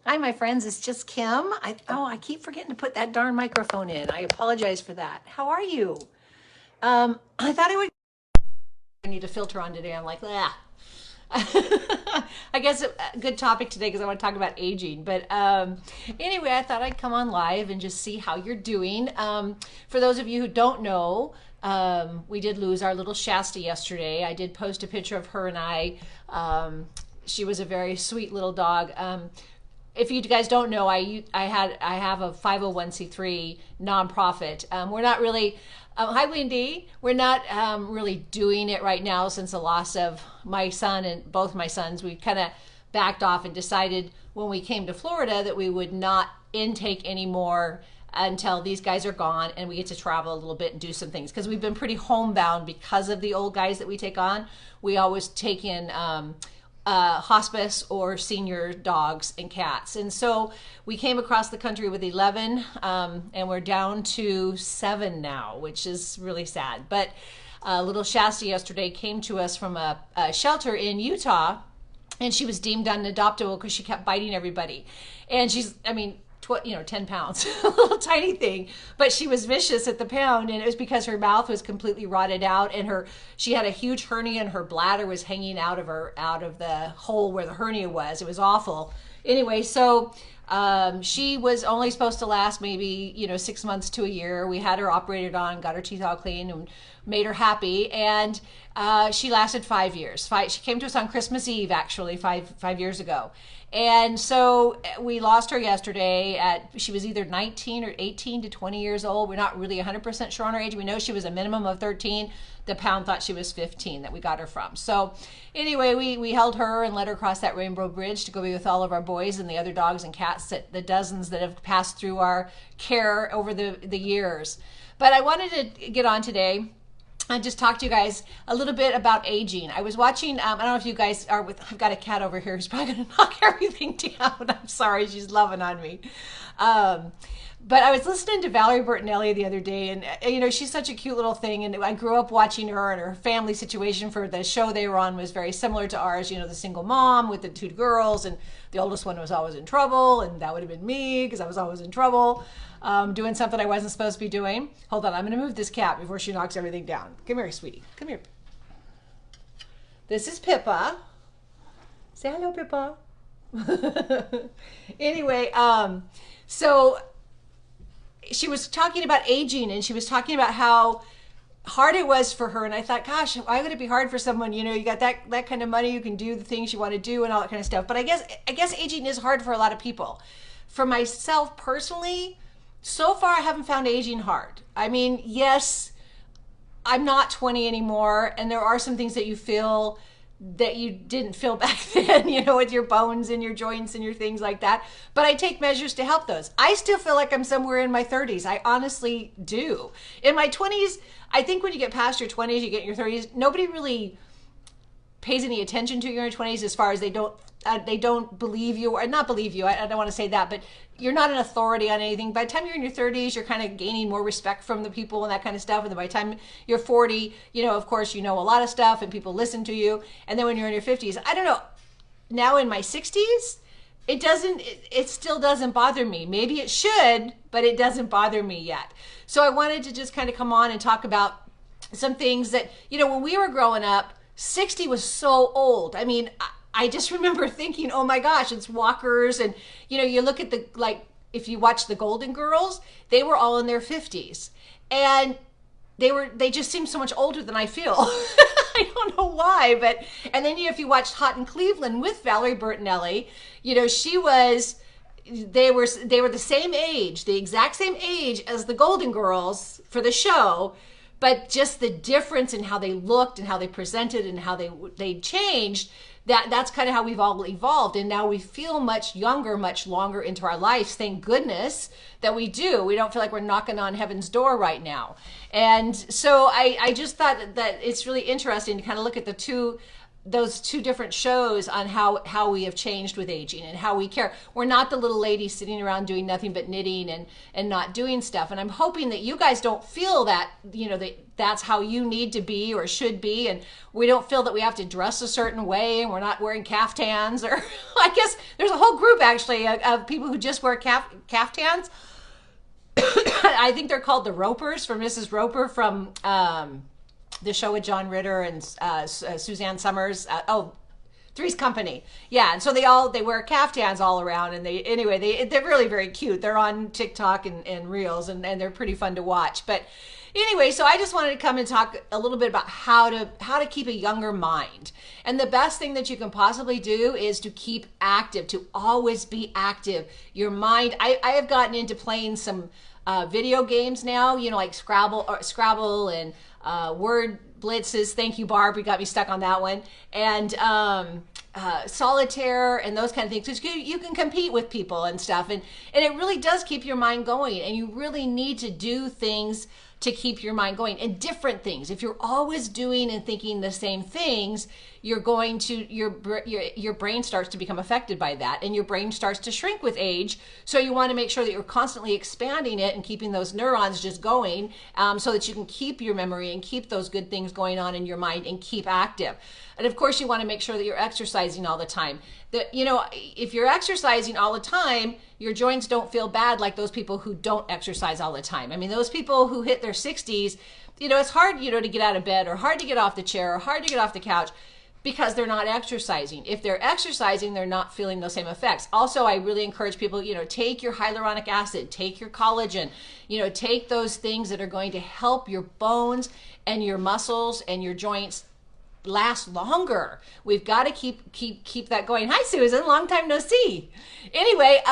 Hi, my friends. It's just Kim. I keep forgetting to put that darn microphone in. I apologize for that. How are you? I thought I need a filter on today. I'm like, ah. I guess a good topic today because I want to talk about aging. But anyway, I thought I'd come on live and just see how you're doing. For those of you who don't know, we did lose our little Shasta yesterday. I did post a picture of her and I. She was a very sweet little dog. If you guys don't know, I have a 501c3 nonprofit. We're not really hi Wendy. We're not really doing it right now since the loss of my son and both my sons. We kind of backed off and decided when we came to Florida that we would not intake anymore until these guys are gone and we get to travel a little bit and do some things, because we've been pretty homebound because of the old guys that we take on. We always take in hospice or senior dogs and cats. And so we came across the country with 11, and we're down to 7 now, which is really sad. But little Shasta yesterday came to us from a shelter in Utah, and she was deemed unadoptable because she kept biting everybody. And she's, 10 pounds, a little tiny thing, but she was vicious at the pound, and it was because her mouth was completely rotted out, and she had a huge hernia, and her bladder was hanging out of the hole where the hernia was. It was awful. Anyway, so she was only supposed to last maybe 6 months to a year. We had her operated on, got her teeth all clean, and made her happy, and she lasted 5 years. She came to us on Christmas Eve, actually, five years ago. And so we lost her yesterday she was either 19 or 18 to 20 years old. We're not really 100% sure on her age. We know she was a minimum of 13. The pound thought she was 15 that we got her from. So anyway, we held her and let her cross that rainbow bridge to go be with all of our boys and the other dogs and cats, the dozens that have passed through our care over the years. But I wanted to get on today and just talk to you guys a little bit about aging. I was watching, I don't know if you guys are I've got a cat over here who's probably going to knock everything down. I'm sorry, she's loving on me. But I was listening to Valerie Bertinelli the other day, and she's such a cute little thing, and I grew up watching her, and her family situation for the show they were on was very similar to ours. The single mom with the 2 girls, and the oldest one was always in trouble, and that would have been me because I was always in trouble, doing something I wasn't supposed to be doing. Hold on, I'm going to move this cat before she knocks everything down. Come here, sweetie. Come here. This is Pippa. Say hello, Pippa. Anyway, so she was talking about aging, and she was talking about how hard it was for her. And I thought, gosh, why would it be hard for someone, you got that kind of money, you can do the things you want to do and all that kind of stuff. But I guess aging is hard for a lot of people. For myself personally, so far I haven't found aging hard. Yes, I'm not 20 anymore, and there are some things that you feel that you didn't feel back then, with your bones and your joints and your things like that. But I take measures to help those. I still feel like I'm somewhere in my 30s. I honestly do. In my 20s, I think when you get past your 20s, you get in your 30s, nobody really pays any attention to you in your 20s, as far as they don't believe you, or not believe you. I don't want to say that, but you're not an authority on anything. By the time you're in your 30s, you're kind of gaining more respect from the people and that kind of stuff. And then by the time you're 40, of course, a lot of stuff and people listen to you. And then when you're in your 50s, I don't know, now in my 60s, it still doesn't bother me. Maybe it should, but it doesn't bother me yet. So I wanted to just kind of come on and talk about some things that, when we were growing up, 60 was so old. I just remember thinking, oh my gosh, it's walkers. And, you look at if you watch the Golden Girls, they were all in their 50s. And they just seemed so much older than I feel. I don't know why, and then if you watched Hot in Cleveland with Valerie Bertinelli, they were the same age, the exact same age as the Golden Girls for the show, but just the difference in how they looked and how they presented and how they changed. That's kind of how we've all evolved, and now we feel much younger, much longer into our lives. Thank goodness that we do. We don't feel like we're knocking on heaven's door right now. And so I just thought that it's really interesting to kind of look at the those two different shows on how we have changed with aging and how we care. We're not the little lady sitting around doing nothing but knitting and not doing stuff. And I'm hoping that you guys don't feel that, you know, that's how you need to be or should be. And we don't feel that we have to dress a certain way and we're not wearing caftans, or I guess there's a whole group actually of people who just wear caftans. I think they're called the Ropers, for Mrs. Roper from the show with John Ritter and Suzanne Summers. Three's Company. Yeah, and so they wear caftans all around, and they're really very cute. They're on TikTok and Reels, and they're pretty fun to watch. But anyway, so I just wanted to come and talk a little bit about how to keep a younger mind. And the best thing that you can possibly do is to keep active, to always be active. Your mind, I have gotten into playing some video games now, you know, like Scrabble and word blitzes. Thank you, Barb. You got me stuck on that one. And solitaire and those kind of things. Because you can compete with people and stuff. And it really does keep your mind going. And you really need to do things to keep your mind going, and different things. If you're always doing and thinking the same things, you're going to, your brain starts to become affected by that, and your brain starts to shrink with age. So you want to make sure that you're constantly expanding it and keeping those neurons just going, so that you can keep your memory and keep those good things going on in your mind and keep active. And of course, you want to make sure that you're exercising all the time. That, you know, if you're exercising all the time, your joints don't feel bad like those people who don't exercise all the time. I mean, those people who hit their 60s, you know, it's hard, you know, to get out of bed, or hard to get off the chair, or hard to get off the couch, because they're not exercising. If they're exercising, they're not feeling those same effects. Also, I really encourage people, you know, take your hyaluronic acid, take your collagen, you know, take those things that are going to help your bones and your muscles and your joints last longer. We've got to keep that going. Hi, Susan, long time no see. Anyway,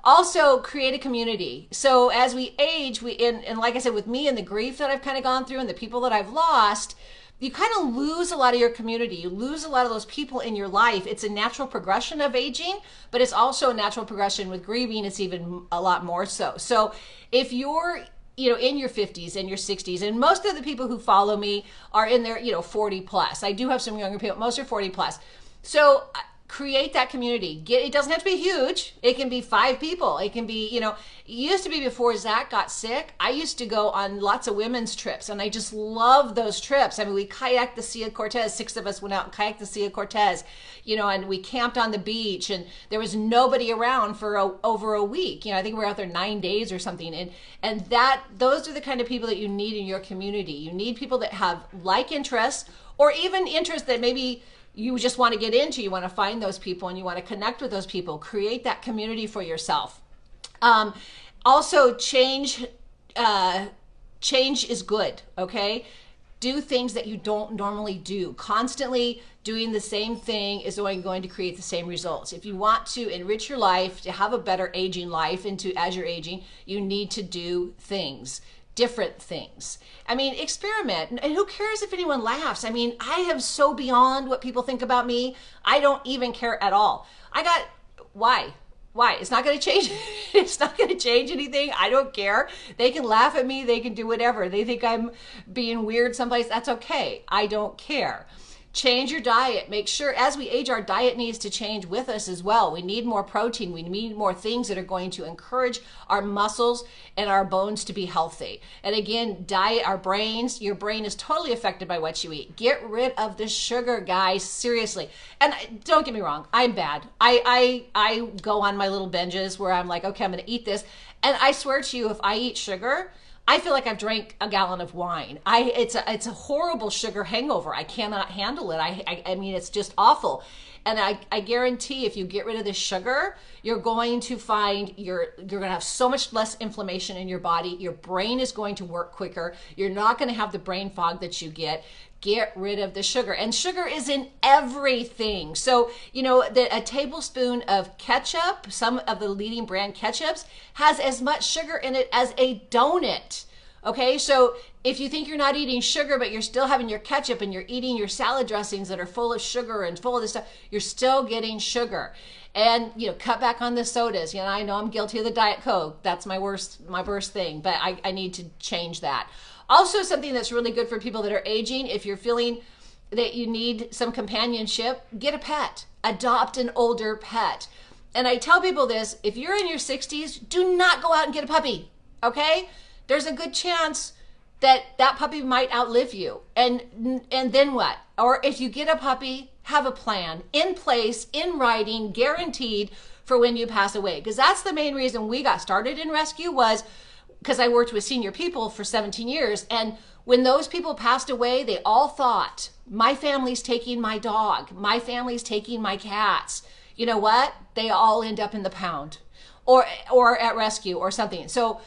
also create a community. So as we age, and like I said, with me and the grief that I've kind of gone through and the people that I've lost, you kind of lose a lot of your community. You lose a lot of those people in your life. It's a natural progression of aging, but it's also a natural progression with grieving. It's even a lot more so. So if you're, you know, in your 50s and your 60s, and most of the people who follow me are in their, you know, 40 plus. I do have some younger people, most are 40 plus. So create that community. It doesn't have to be huge. It can be 5 people. It can be, you know, it used to be before Zach got sick, I used to go on lots of women's trips, and I just love those trips. I mean, we kayaked the Sea of Cortez. 6 of us went out and kayaked the Sea of Cortez, you know, and we camped on the beach, and there was nobody around for over a week. You know, I think we were out there 9 days or something. And those are the kind of people that you need in your community. You need people that have like interests, or even interests that maybe you just want to get into. You want to find those people and you want to connect with those people. Create that community for yourself. Also, change is good, okay? Do things that you don't normally do. Constantly doing the same thing is only going to create the same results. If you want to enrich your life, to have a better aging life, as you're aging, you need to do things. Different things. I mean, experiment. And who cares if anyone laughs? I mean, I am so beyond what people think about me. I don't even care at all. Why? It's not going to change. It's not going to change anything. I don't care. They can laugh at me. They can do whatever. They think I'm being weird someplace. That's okay. I don't care. Change your diet. Make sure as we age, our diet needs to change with us as well. We need more protein. We need more things that are going to encourage our muscles and our bones to be healthy. And again, diet, our brains, your brain is totally affected by what you eat. Get rid of the sugar, guys, seriously. And don't get me wrong, I'm bad. I go on my little binges where I'm like, okay, I'm going to eat this. And I swear to you, if I eat sugar, I feel like I've drank a gallon of wine. It's a horrible sugar hangover. I cannot handle it. I mean, it's just awful. And I guarantee if you get rid of the sugar, you're going to find you're going to have so much less inflammation in your body. Your brain is going to work quicker. You're not going to have the brain fog that you get. Get rid of the sugar. And sugar is in everything. So, you know, a tablespoon of ketchup, some of the leading brand ketchups, has as much sugar in it as a donut. Okay, so if you think you're not eating sugar, but you're still having your ketchup and you're eating your salad dressings that are full of sugar and full of this stuff, you're still getting sugar. And, you know, cut back on the sodas. You know, I know I'm guilty of the Diet Coke. That's my worst thing, but I need to change that. Also, something that's really good for people that are aging, if you're feeling that you need some companionship, get a pet, adopt an older pet. And I tell people this, if you're in your 60s, do not go out and get a puppy, okay? There's a good chance that that puppy might outlive you. And then what? Or if you get a puppy, have a plan in place, in writing, guaranteed for when you pass away. Because that's the main reason we got started in rescue, was because I worked with senior people for 17 years. And when those people passed away, they all thought, my family's taking my dog, my family's taking my cats. You know what? They all end up in the pound or at rescue or something. So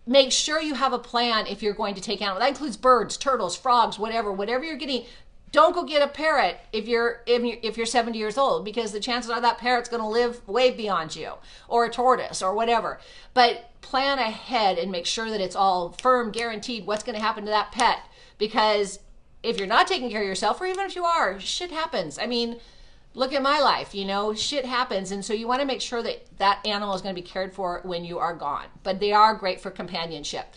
make sure you have a plan if you're going to take animals. That includes birds, turtles, frogs, whatever you're getting. Don't go get a parrot if you're 70 years old, because the chances are that parrot's going to live way beyond you, or a tortoise or whatever. But plan ahead and make sure that it's all firm, guaranteed what's going to happen to that pet. Because if you're not taking care of yourself, or even if you are, shit happens. I mean, look at my life, you know, shit happens. And so you want to make sure that that animal is going to be cared for when you are gone. But they are great for companionship.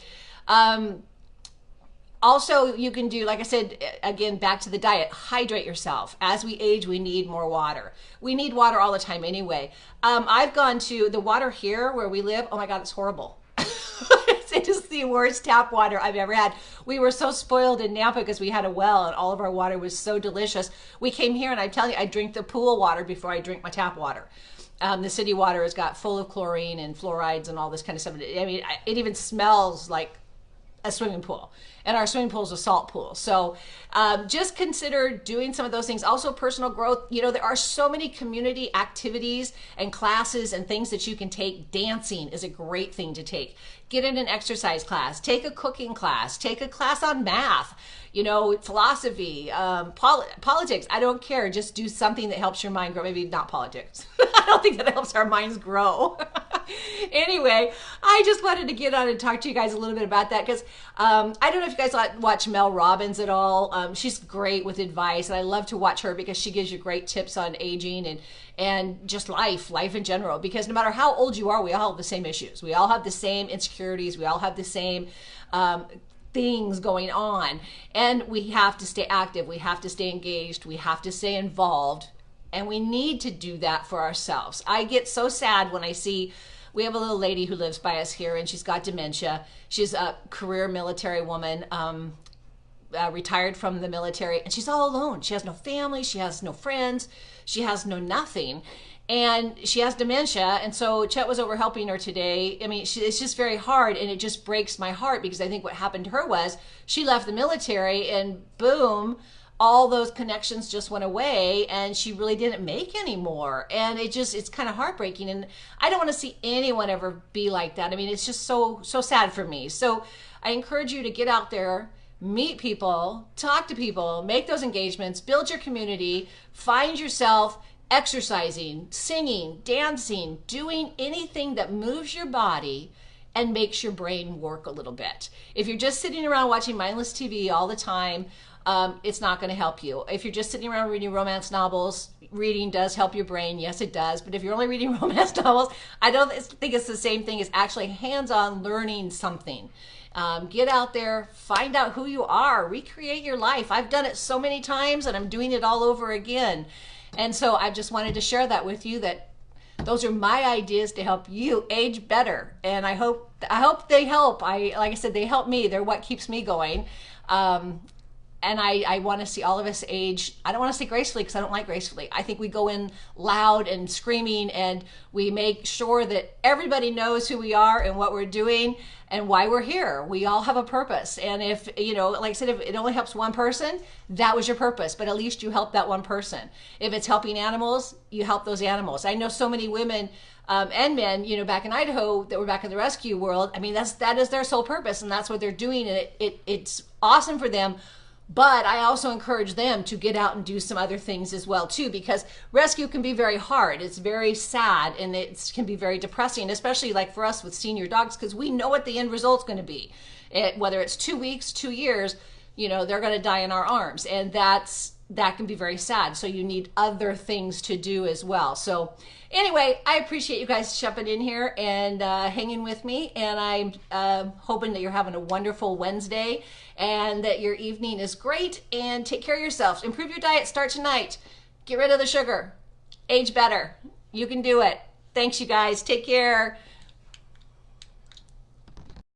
Also, you can do, like I said, again, back to the diet, hydrate yourself. As we age, we need more water. We need water all the time anyway. I've gone to the water here where we live. Oh my God, it's horrible. It is the worst tap water I've ever had. We were so spoiled in Nampa because we had a well and all of our water was so delicious. We came here and I'm telling you, I drink the pool water before I drink my tap water. The city water has got full of chlorine and fluorides and all this kind of stuff. I mean, it even smells like a swimming pool, and our swimming pool is a salt pool. So just consider doing some of those things. Also, personal growth. You know, there are so many community activities and classes and things that you can take. Dancing is a great thing to take. Get in an exercise class, take a cooking class, take a class on math, you know, philosophy, politics. I don't care. Just do something that helps your mind grow. Maybe not politics. I don't think that helps our minds grow. Anyway, I just wanted to get on and talk to you guys a little bit about that, because I don't know if you guys watch Mel Robbins at all. She's great with advice, and I love to watch her because she gives you great tips on aging and just life in general. Because no matter how old you are, we all have the same issues. We all have the same insecurities. We all have the same things going on, and we have to stay active. We have to stay engaged. We have to stay involved, and we need to do that for ourselves. I get so sad when I see. We have a little lady who lives by us here, and she's got dementia. She's a career military woman, retired from the military, and she's all alone. She has no family. She has no friends. She has no nothing. And she has dementia. And so Chet was over helping her today. I mean, it's just very hard, and it just breaks my heart, because I think what happened to her was she left the military and boom, all those connections just went away, and she really didn't make any more. And it's kind of heartbreaking. And I don't want to see anyone ever be like that. I mean, it's just so sad for me. So I encourage you to get out there, meet people, talk to people, make those engagements, build your community, find yourself exercising, singing, dancing, doing anything that moves your body and makes your brain work a little bit. If you're just sitting around watching mindless TV all the time, it's not going to help you. If you're just sitting around reading romance novels, reading does help your brain. Yes, it does. But if you're only reading romance novels, I don't think it's the same thing as actually hands-on learning something. Get out there, find out who you are, recreate your life. I've done it so many times, and I'm doing it all over again. And so I just wanted to share that with you, that those are my ideas to help you age better. And I hope they help. Like I said, they help me. They're what keeps me going. And I want to see all of us age. I don't want to say gracefully, because I don't like gracefully. I think we go in loud and screaming, and we make sure that everybody knows who we are and what we're doing and why we're here. We all have a purpose. And if, you know, like I said, if it only helps one person, that was your purpose. But at least you helped that one person. If it's helping animals, you help those animals. I know so many women and men, you know, back in Idaho that were back in the rescue world. I mean, that is their sole purpose, and that's what they're doing. And it's awesome for them. But I also encourage them to get out and do some other things as well too, because rescue can be very hard. It's very sad, and it can be very depressing, especially like for us with senior dogs, because we know what the end result's going to be. Whether it's 2 weeks, 2 years, you know, they're going to die in our arms, and that can be very sad. So you need other things to do as well. So anyway, I appreciate you guys jumping in here and hanging with me, and I'm hoping that you're having a wonderful Wednesday and that your evening is great. And take care of yourselves. Improve your diet. Start tonight. Get rid of the sugar. Age better. You can do it. Thanks, you guys. Take care.